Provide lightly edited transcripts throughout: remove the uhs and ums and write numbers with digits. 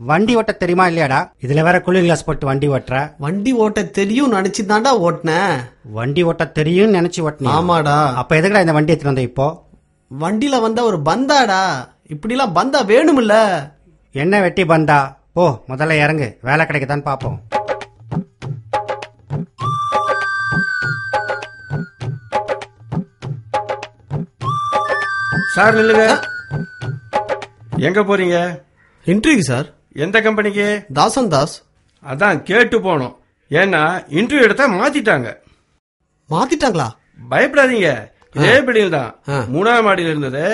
வண்டி ஓட்ட தெரியுமா இல்லையாடா? இதுல வேற கூலிங் கிளாஸ் போட்டு வண்டி ஓட்டுற. வண்டி ஓட்ட தெரியும் நினைச்சுதான்டா ஓட்டினேன். வண்டி ஓட்ட தெரியும் நினைச்சு ஓட்டின? ஆமாடா. அப்ப எதுக்குடா இந்த வண்டி எடுத்துட்டு வந்த? இப்போ வண்டியில வந்த ஒரு பந்தாடா. இப்படி எல்லாம் பந்தா வேணும்ல. என்ன வெட்டி பந்தா? போ முதல்ல இறங்கு, வேலை கிடைக்கத்தான் பாப்போம். சார் நில்லுங்க. எங்க போறீங்க? Interview sir. எந்த கம்பெனிக்கு? தாசன் தாஸ். அதான் கேட்டு போனோம். ஏன்னா இன்டர்வியூ எடுத்தா மாத்திட்டாங்க. மாத்திட்டாங்களா? பயப்படாதீங்க, இதே பில்டிங் தான். 3ஆவது மாடியில இருந்தது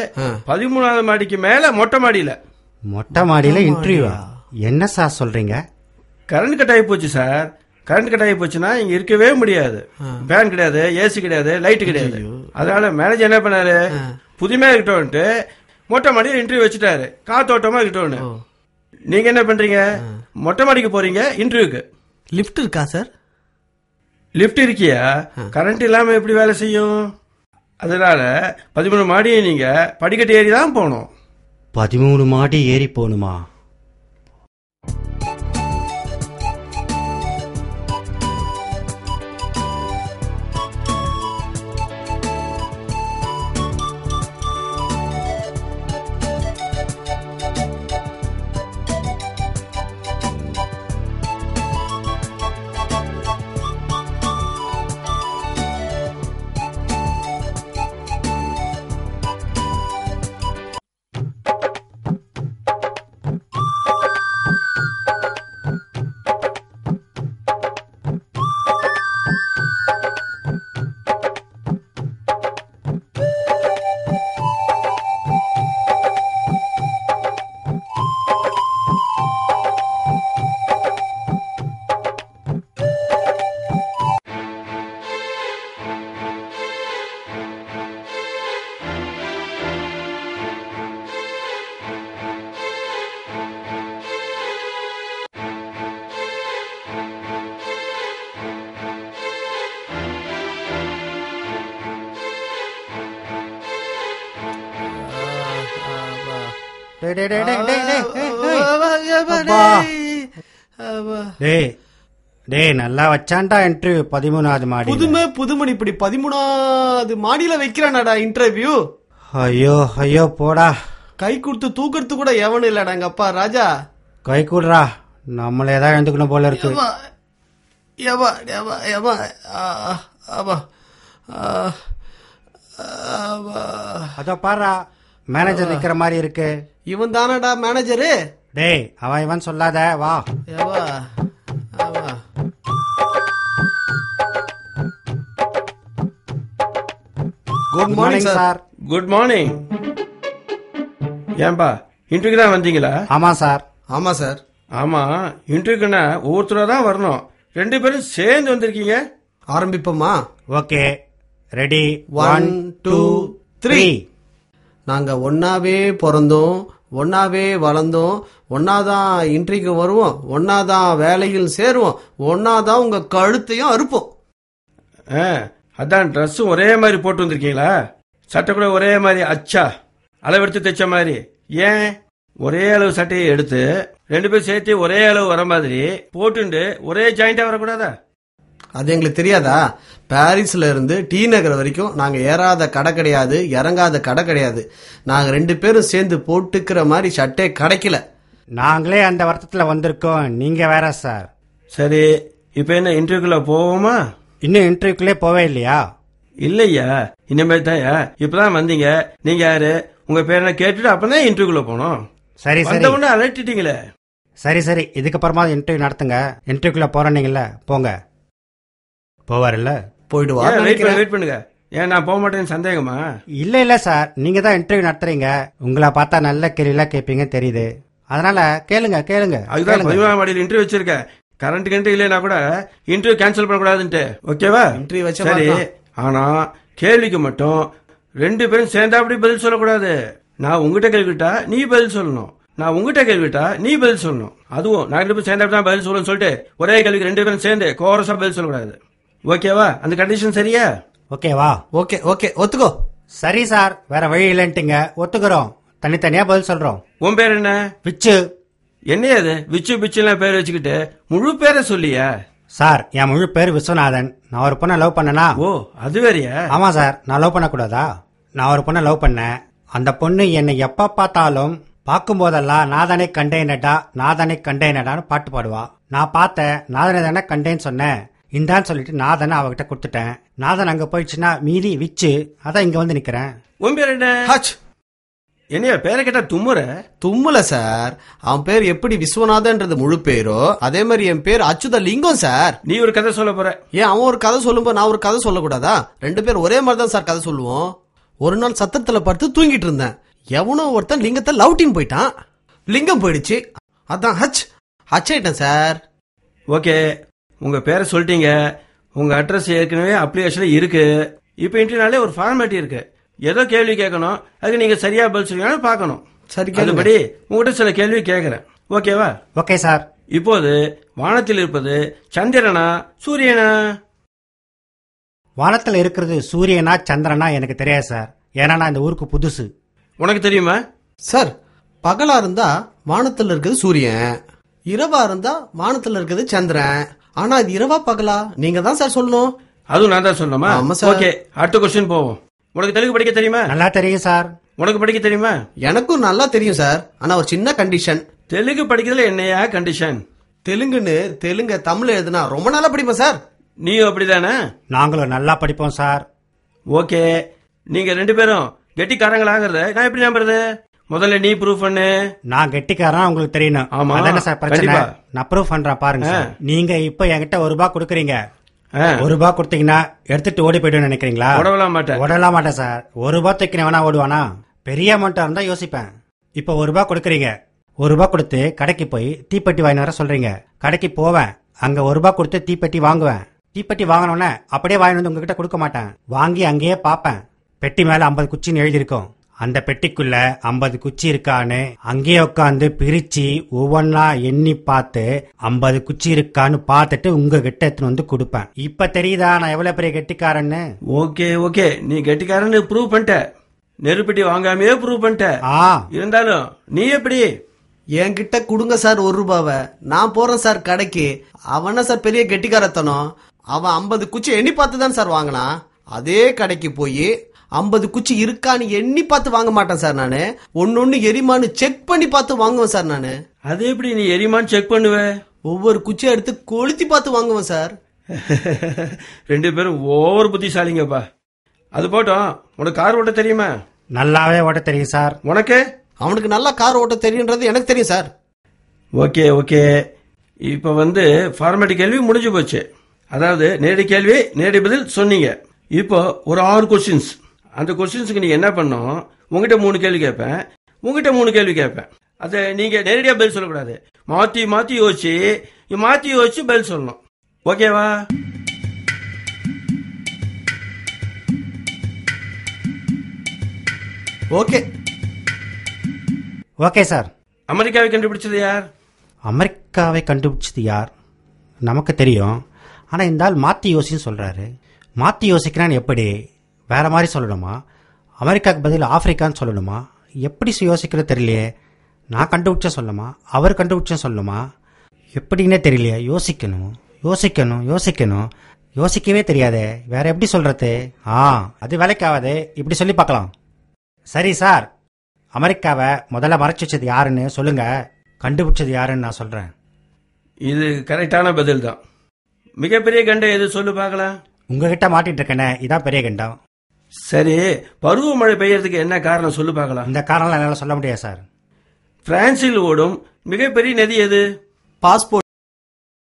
13ஆவது மாடிக்கு மேல மொட்டை மாடியில. மொட்டை மாடியில இன்டர்வியூ? என்ன சார் சொல்றீங்க? கரண்ட் கட் ஆகி போச்சு சார். கரண்ட் கட் ஆகி போச்சுன்னா இங்க இருக்கவே முடியாது. ஃபேன் கிடையாது, ஏசி கிடையாது, லைட் கிடையாது. அதனால மேனேஜர் என்ன பண்ணாரு, புதுமையா இருக்கட்டும்ட்டு மொட்டை மாடியில் இன்டர்வியூ வச்சுட்டாரு. காத்தோட்டமா இருக்கட்டும்னு. நீங்க என்ன பண்றீங்க? மொட்டை மாடிக்கு போறீங்க இன்டர்வியூக்கு. லிஃப்ட் இருக்கா சார்? லிஃப்ட் இருக்கியா? கரண்ட் இல்லாம எப்படி வேலை செய்யும்? அதனால 13 மாடியை நீங்க படிக்கட்டு ஏறி தான் போகணும். 13 மாடி ஏறி போகணுமா? நல்லா வச்சான்டா இன்டர்வியூ. 13ஆவது மாடி. புதுமணி இப்படி 13ஆவது மாடியில வைக்கிறானாடா இன்டர்வியூ? ஐயோ ஐயோ போடா. கை கொடுத்து தூக்கறது கூட எவனும் இல்லடா எங்க அப்பா ராஜா. கை கூடுறா, நம்மளே தான் எழுந்துக்கணும் போல இருக்கு. அதோ பாரா, மேனேஜர் நிக்கிற மாதிரி இருக்கு. இவன் தானடா மேனேஜரு? டேய் அவன் இவன் சொல்லாத, வா. Good morning sir. Good morning. ஏன்பா இன்டர்வியூக்கு தான் வந்தீங்களா? ஆமா சார். ஆமா சார். ஆமா, இன்டர்வியூக்குன்னா ஒவ்வொருத்தரா தான் வரணும். 2 பேரும் சேர்ந்து வந்திருக்கீங்க. ஆரம்பிப்போமா? Okay, ready. 1 2 3. நாங்க ஒன்னாவே பிறந்தோம், ஒன்னாவே வளர்ந்தோம், ஒன்னாதான் இன்டர்வியூக்கு வருவோம், ஒன்னாதான் வேலையில் சேருவோம், ஒன்னாதான் உங்க கழுத்தையும் அறுப்போம். அதான் ட்ரெஸ்ஸும் ஒரே மாதிரி போட்டு வந்திருக்கீங்களா? சட்டை கூட ஒரே மாதிரி அச்சா அளவெடுத்து தைச்ச மாதிரி. ஏன் ஒரே அளவு சட்டையை எடுத்து 2 பேரும் சேர்த்து ஒரே அளவு வர மாதிரி போட்டுண்டு ஒரே ஜாயிண்டா வரக்கூடாதா? அது எங்களுக்கு தெரியாதா? பாரிஸ்ல இருந்து டி நகர் வரைக்கும் நாங்க ஏறாத கடை கிடையாது, இறங்காத கடை கிடையாது. நாங்க 2 பேரும் சேர்ந்து போட்டுக்கிற மாதிரி சட்டை கிடைக்கல. நாங்களே அந்த வருத்தத்துல வந்திருக்கோம், நீங்க வேற சார். சரி, இப்ப என்ன இன்டர்வியூக்குள்ள போவோமா? இன்னும் இன்டர்வியூக்குள்ளே போவே இல்லையா? இல்லையா, இனிமேல் தான். இப்பதான் வந்தீங்க. நீங்க யாரு, உங்க பேரை கேட்டுட்டு அப்பதான் இன்டர்வியூக்குள்ள போனோம். சரி சரி, ஒண்ணு அலட்டிட்டீங்களே. சரி சரி, இதுக்கப்புறமா இன்டர்வியூ நடத்துங்க. இன்டர்வியூக்குள்ள போறீங்கல்ல, போங்க. போவார்ல, போயிடுவா. வெயிட் பண்ணுங்க. ஏன் நான் போக மாட்டேன்னு சந்தேகமா? இல்ல இல்ல சார், நீங்க தான் இன்டர்வியூ நடத்துறீங்க. உங்களை பார்த்தா நல்ல கேள்விலாம் கேட்பீங்க தெரியுது. அதனால கேளுங்க கேளுங்க. அதுதான் 13ஆம் மாடியில் இன்டர்வியூ வச்சிருக்கேன். கரண்ட் இல்லைன்னா கூட இன்டர்வியூ கேன்சல் பண்ணக்கூடாதுன்ட்டு. ஓகேவா? இன்டர்வியூ வச்ச சரி. ஆனா கேள்விக்கு மட்டும் 2 பேரும் சேர்ந்தா அப்படி பதில் சொல்லக்கூடாது. நான் உங்ககிட்ட கேள்விட்டா நீ பதில் சொல்லணும், நான் உங்ககிட்ட கேள்விட்டா நீ பதில் சொல்லணும். அதுவும் நான் 2 பேரும் சேர்ந்தா தான் பதில் சொல்லணும்னு சொல்லிட்டு ஒரே கேள்விக்கு 2 பேரும் சேர்ந்து கோரஸா பதில் சொல்லக்கூடாது. ஓகேவா? அந்த கண்டிஷன் சரியா? ஓகேவா? ஓகே ஓகே ஒத்துக்கோ. சரி சார், வேற வழி இல்லைன்ட்டுங்க, ஒத்துக்கிறோம். தனித்தனியா பதில் சொல்றோம். உன் பேர் என்ன? விச்சு. என்னையா அது விச்சு பிச்சுலாம் பேர் வச்சுக்கிட்டு முழு பேரை சொல்லியா? சார், என் முழு பேர் விஸ்வநாதன். நான் ஒரு பொண்ணை லவ் பண்ணனா? ஓ, அது வேறயா? ஆமா சார், நான் லவ் பண்ணக்கூடாதா? நான் ஒரு பொண்ணை லவ் பண்ணேன். அந்த பொண்ணு என்னை எப்ப பார்த்தாலும் பார்க்கும்போதெல்லாம் நாதனை கண்டேனடா நாதனை கண்டேனடான்னு பாட்டு பாடுவா. நான் பார்த்தேன், நாதனை தானே கண்டேன்னு சொன்னேன். இந்தான்னு சொல்லிட்டு நாதனை அவகிட்ட கொடுத்துட்டேன். நாதன் அங்க போயிடுச்சுன்னா மீதி விச்சு. அதான் இங்க வந்து நிக்கிறேன். உன் பேர் என்ன? ஹச். என்னையா பேரை கேட்டா தும்முற? தும்மல சார். அவன் பேர் எப்படி விஸ்வநாதன்றது முழு பேரோ அதே மாதிரி என் பேர் அச்சுத லிங்கம் சார். நீ ஒரு கதை சொல்ல போற? ஏன் அவன் ஒரு கதை சொல்லும்போது நான் ஒரு கதை சொல்லக்கூடாதா? 2 பேர் ஒரே மாதிரி தான் சார் கதை சொல்லுவோம். ஒரு நாள் சத்திரத்துல படுத்து தூங்கிட்டு இருந்தேன். எவனோ ஒருத்தன் லிங்கத்தை லவுட்டின்னு போயிட்டான். லிங்கம் போயிடுச்சு. அதான் ஹச் ஹச் ஆயிட்டேன் சார். ஓகே, உங்க பேரை சொல்லிட்டீங்க. உங்க அட்ரஸ் ஏற்கனவே அப்ளிகேஷன்ல இருக்கு. இப்ப இன்டர்னாலே ஒரு ஃபார்மாலிட்டி இருக்கு. ஏதோ கேள்வி கேட்கணும், அதுக்கு நீங்க சரியா பதில் சொல்லுங்க பார்க்கணும். சரி, அதுபடி உங்ககிட்ட சில கேள்வி கேட்கறேன். ஓகேவா? Okay sir. இப்போது வானத்தில் இருப்பது சந்திரனா சூரியனா? வானத்துல இருக்கிறது சூரியனா சந்திரனா எனக்கு தெரியாது சார். ஏன்னா நான் இந்த ஊருக்கு புதுசு. உனக்கு தெரியுமா? சார், பகலா இருந்தா வானத்துல இருக்குது சூரியன், இரவா இருந்தா வானத்துல இருக்குது சந்திரன். ஆனா இது இரவா பகலா நீங்க தான் சார் சொல்லணும். அதுவும் நான் தான் சொல்லணுமா? ஆமா சார். ஓகே, அடுத்த கொஸ்டின் போவோம். உனக்கு தெலுங்கு படிக்க தெரியுமா? நல்லா தெரியும் சார். உனக்கு படிக்க தெரியுமா? எனக்கும் நல்லா தெரியும் சார். ஆனா ஒரு சின்ன கண்டிஷன். தெலுங்கு படிக்கிறதுல என்னையா கண்டிஷன்? தெலுங்குன்னு தெலுங்க தமிழ் எழுதுனா ரொம்ப நல்லா படிப்பேன் சார். நீயும் அப்படிதானே? நாங்களும் நல்லா படிப்போம் சார். ஓகே, நீங்க 2 பேரும் கெட்டிக்காரங்களாகிறத நான் எப்படி நம்புறது? முதல்ல நீ ப்ரூஃப் பண்ணு. நான் கெட்டிக்காரன் உங்களுக்கு தெரியணும். ஆமா. அதானே சார் பிரச்சனை. கண்டிப்பா. நான் ப்ரூஃப் பண்றேன் பாருங்க சார். நீங்க இப்ப என்கிட்ட ₹1 கொடுக்குறீங்க. ஆ, ₹1 கொடுத்தீங்கன்னா எடுத்துட்டு ஓடி போயிடுன்னு நினைக்கிறீங்களா? உடவலாம் மாட்டேன். ஓடலாம் மாட்டேன் சார். ₹1 தூக்கினவனா ஓடுவானா? பெரிய அமௌண்டா இருந்தா யோசிப்பேன். இப்ப ₹1 கொடுக்குறீங்க. ₹1 கொடுத்து கடைக்கு போய் தீப்பெட்டி வாங்கி வர சொல்றீங்க. கடைக்கு போவேன், அங்க ₹1 கொடுத்து தீப்பெட்டி வாங்குவேன். தீப்பெட்டி வாங்கினோன்னே அப்படியே வாங்கி வந்து உங்ககிட்ட கொடுக்க மாட்டேன். வாங்கி அங்கேயே பார்ப்பேன். பெட்டி மேல 50 குச்சின்னு எழுதியிருக்கும். அந்த பெட்டிக்குள்ள 50 குச்சி இருக்கான்னு அங்கேயே உட்காந்து பிரிச்சு ஒவ்வொன்னா எண்ணி பார்த்து 50 குச்சி இருக்கான்னு பார்த்துட்டு உங்ககிட்ட எடுத்துன்னு வந்து கொடுப்பேன். இப்ப தெரியுதா நான் எவ்வளவு பெரிய கெட்டிக்காரன்னு? ஓகே ஓகே, நீ கெட்டிக்காரன்னு ப்ரூவ் பண்ணிட்ட. நெருப்பெட்டி வாங்காமையே ப்ரூவ் பண்ணிட்ட. இருந்தாலும் நீ எப்படி? என்கிட்ட கொடுங்க சார் ₹1. நான் போறேன் சார் கடைக்கு. அவன சார் பெரிய கெட்டிக்காரத்தனம். அவன் 50 குச்சி எண்ணி பார்த்து தான் சார் வாங்கினான். அதே கடைக்கு போய் 50 குச்சி இருக்கான்னு எண்ணி பார்த்து வாங்க மாட்டேன் சார். நானு ஒன்னொன்னு எரிமான்னு செக் பண்ணி பார்த்து வாங்குவேன் சார். நானு அது எப்படி நீ எரிமான்னு செக் பண்ணுவ? ஒவ்வொரு குச்சியை எடுத்து கொளுத்தி பார்த்து வாங்குவேன் சார். 2 பேரும் ஓவர் புத்திசாலிங்கப்பா. அது போட்டோம், உனக்கு கார் ஓட்ட தெரியுமா? நல்லாவே ஓட்ட தெரியும் சார். உனக்கு? அவனுக்கு நல்லா கார் ஓட்ட தெரியுன்றது எனக்கு தெரியும் சார். ஓகே ஓகே, இப்ப ஃபார்மாலிட்டி கேள்வி முடிஞ்சு போச்சு. அதாவது நேரடி கேள்வி நேரடி பதில் சொன்னீங்க. இப்போ ஒரு 6 கொஸ்டின்ஸ். அந்த கொஸ்டின்ஸுக்கு நீங்க என்ன பண்ணும்? உங்ககிட்ட 3 கேள்வி கேட்பேன், உங்ககிட்ட 3 கேள்வி கேட்பேன். அதை நீங்க நேரடியா பதில் சொல்லக்கூடாது. மாத்தி மாத்தி யோசிச்சு பதில் சொல்லணும். ஓகேவா? Okay okay sir. அமெரிக்காவை கண்டுபிடிச்சது யார்? அமெரிக்காவை கண்டுபிடிச்சது யார் நமக்கு தெரியும். ஆனா இந்த ஆள் மாத்தி யோசின்னு சொல்றாரு. மாத்தி யோசிக்கிறான்னு எப்படி? வேற மாதிரி சொல்லணுமா? அமெரிக்காவுக்கு பதில் ஆப்பிரிக்கான்னு சொல்லணுமா? எப்படி யோசிக்கிறது தெரியலையே. நான் கண்டுபிடிச்ச சொல்லணுமா, அவர் கண்டுபிடிச்ச சொல்லணுமா, எப்படின்னே தெரியலையே. யோசிக்கணும். யோசிக்கவே தெரியாதே, வேற எப்படி சொல்றது? அது வேலைக்காவது. இப்படி சொல்லி பார்க்கலாம். சரி சார், அமெரிக்காவை முதல்ல மறைச்சு வச்சது யாருன்னு சொல்லுங்க, கண்டுபிடிச்சது யாருன்னு நான் சொல்றேன். இது கரெக்டான பதில் தான். மிகப்பெரிய கண்டம் எது சொல்லு பார்க்கலாம். உங்ககிட்ட மாட்டிட்டு இருக்கேனே, இதான் பெரிய கண்டம். சரி, பருவமழை பெய்யறதுக்கு என்ன காரணம் சொல்லு பார்க்கலாம். இந்த காரணம் என்னால சொல்ல முடியாது சார். பிரான்சில் ஓடும் மிகப்பெரிய நதி எது? பாஸ்போர்ட்